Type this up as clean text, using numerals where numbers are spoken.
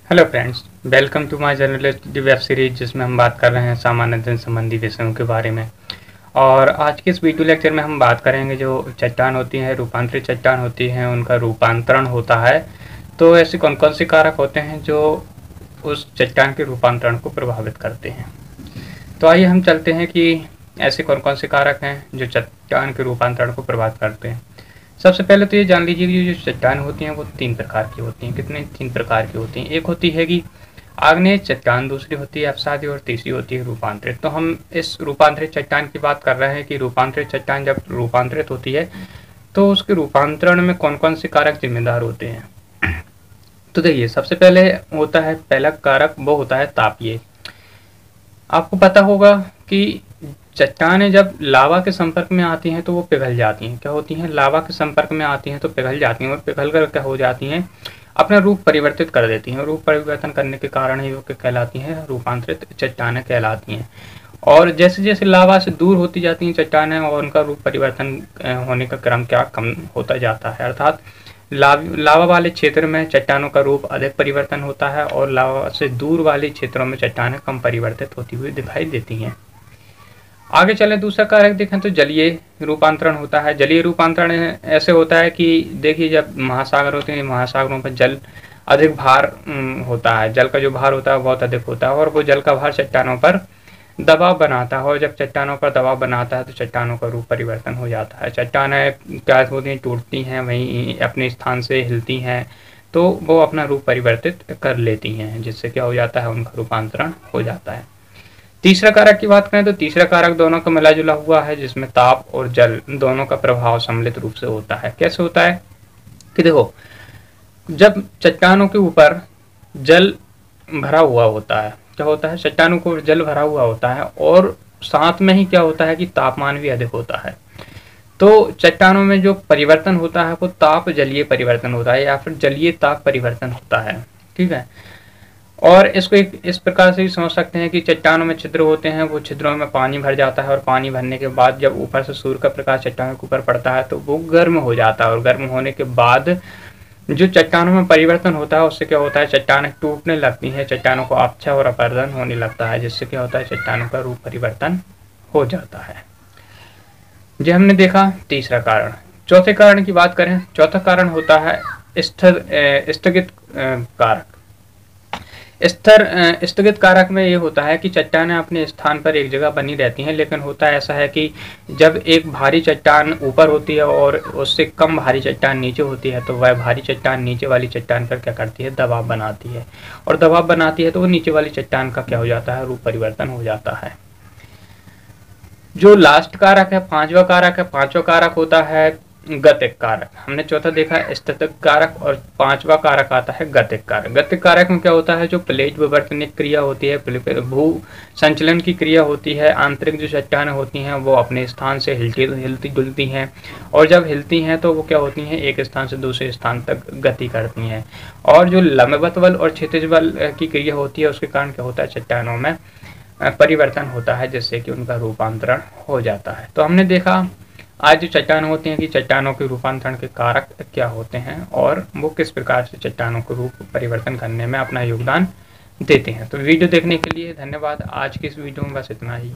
Hello friends, welcome to my journalist web series जिसमें हम बात कर रहे हैं सामान्य अध्ययन संबंधी विषयों के बारे में। और आज के इस वीडियो लेक्चर में हम बात करेंगे जो चट्टान होती हैं, रूपांतरित चट्टान होती हैं, उनका रूपांतरण होता है। तो ऐसे कौन कौन से कारक होते हैं जो उस चट्टान के रूपांतरण को प्रभावित करते हैं। तो आइए हम चलते हैं कि ऐसे कौन कौन से कारक हैं जो चट्टान के रूपांतरण को प्रभावित करते हैं। सबसे पहले तो ये जान लीजिए कि जो चट्टान होती हैं वो 3 प्रकार की होती हैं। कितने? 3 प्रकार की होती हैं। एक होती है कि आग्नेय चट्टान, दूसरी होती है अवसादी और तीसरी होती है रूपांतरित। तो हम इस रूपांतरित चट्टान की बात कर रहे हैं कि रूपांतरित चट्टान जब रूपांतरित होती है तो उसके रूपांतरण में कौन कौन से कारक जिम्मेदार होते हैं। तो देखिए, सबसे पहले होता है, पहला कारक वो होता है तापीय। आपको पता होगा कि चट्टानें जब लावा के संपर्क में आती हैं तो वो पिघल जाती हैं। क्या होती हैं? लावा के संपर्क में आती हैं तो पिघल जाती हैं, और पिघल कर क्या हो जाती हैं, अपना रूप परिवर्तित कर देती हैं। रूप परिवर्तन करने के कारण ही वो क्या कहलाती हैं? रूपांतरित चट्टानें कहलाती हैं। और जैसे जैसे लावा से दूर होती जाती हैं चट्टानें और उनका रूप परिवर्तन होने का क्रम क्या कम होता जाता है, अर्थात लावा वाले क्षेत्र में चट्टानों का रूप अधिक परिवर्तन होता है और लावा से दूर वाले क्षेत्रों में चट्टानें कम परिवर्तित होती हुई दिखाई देती हैं। आगे चले, दूसरा कारक देखें तो जलीय रूपांतरण होता है। जलीय रूपांतरण ऐसे होता है कि देखिए, जब महासागर होते हैं, महासागरों पर जल अधिक भार होता है, जल का जो भार होता है बहुत अधिक होता है, और वो जल का भार चट्टानों पर दबाव बनाता है, और जब चट्टानों पर दबाव बनाता है तो चट्टानों का रूप परिवर्तन हो जाता है। चट्टानें क्या होती हैं? टूटती हैं, वहीं अपने स्थान से हिलती हैं, तो वो अपना रूप परिवर्तित कर लेती हैं, जिससे क्या हो जाता है? उनका रूपांतरण हो जाता है। तीसरा कारक की बात करें तो तीसरा कारक दोनों का मिला जुला हुआ है, जिसमें ताप और जल दोनों का प्रभाव सम्मिलित रूप से होता है। कैसे होता है कि देखो, जब चट्टानों के ऊपर जल भरा हुआ होता है, क्या होता है? चट्टानों को जल भरा हुआ होता है, और साथ में ही क्या होता है कि तापमान भी अधिक होता है। तो चट्टानों में जो परिवर्तन होता है वो ताप जलीय परिवर्तन होता है, या फिर जलीय ताप परिवर्तन होता है। ठीक है। और इसको एक इस प्रकार से भी समझ सकते हैं कि चट्टानों में छिद्र होते हैं, वो छिद्रों में पानी भर जाता है, और पानी भरने के बाद जब ऊपर से सूर्य का प्रकाश चट्टानों के ऊपर पड़ता है तो वो गर्म हो जाता है, और गर्म होने के बाद जो चट्टानों में परिवर्तन होता है उससे क्या होता है? चट्टानें टूटने लगती हैं, चट्टानों को अपक्षय और अपरदन होने लगता है, जिससे क्या होता है? चट्टानों का रूप परिवर्तन हो जाता है। जो हमने देखा तीसरा कारण। चौथे कारण की बात करें, चौथा कारण होता है स्थगित कारक। स्थगित कारक में ये होता है कि चट्टानें अपने स्थान पर एक जगह बनी रहती हैं, लेकिन होता ऐसा है कि जब एक भारी चट्टान ऊपर होती है और उससे कम भारी चट्टान नीचे होती है, तो वह भारी चट्टान नीचे वाली चट्टान पर क्या करती है? दबाव बनाती है, और दबाव बनाती है तो वो नीचे वाली चट्टान का क्या हो जाता है? रूप परिवर्तन हो जाता है। जो लास्ट कारक है, पांचवा कारक होता है गतिक कारक। हमने चौथा देखा स्थितिक कारक, और पांचवा कारक आता है गतिक कारक। गतिक कारक में क्या होता है? जो प्लेट विवर्तनिक क्रिया होती है, भू संचलन की क्रिया होती है, आंतरिक जो चट्टानें होती हैं वो अपने स्थान से हिलती डुलती हैं, और जब हिलती हैं तो वो क्या होती हैं? एक स्थान से दूसरे स्थान तक गति करती हैं। और जो लंबवत बल और क्षैतिज बल की क्रिया होती है, उसके कारण क्या होता है? चट्टानों में परिवर्तन होता है, जिससे कि उनका रूपांतरण हो जाता है। तो हमने देखा आज जो चट्टान होती हैं कि चट्टानों के रूपांतरण के कारक क्या होते हैं और वो किस प्रकार से चट्टानों को रूप परिवर्तन करने में अपना योगदान देते हैं। तो वीडियो देखने के लिए धन्यवाद। आज की इस वीडियो में बस इतना ही।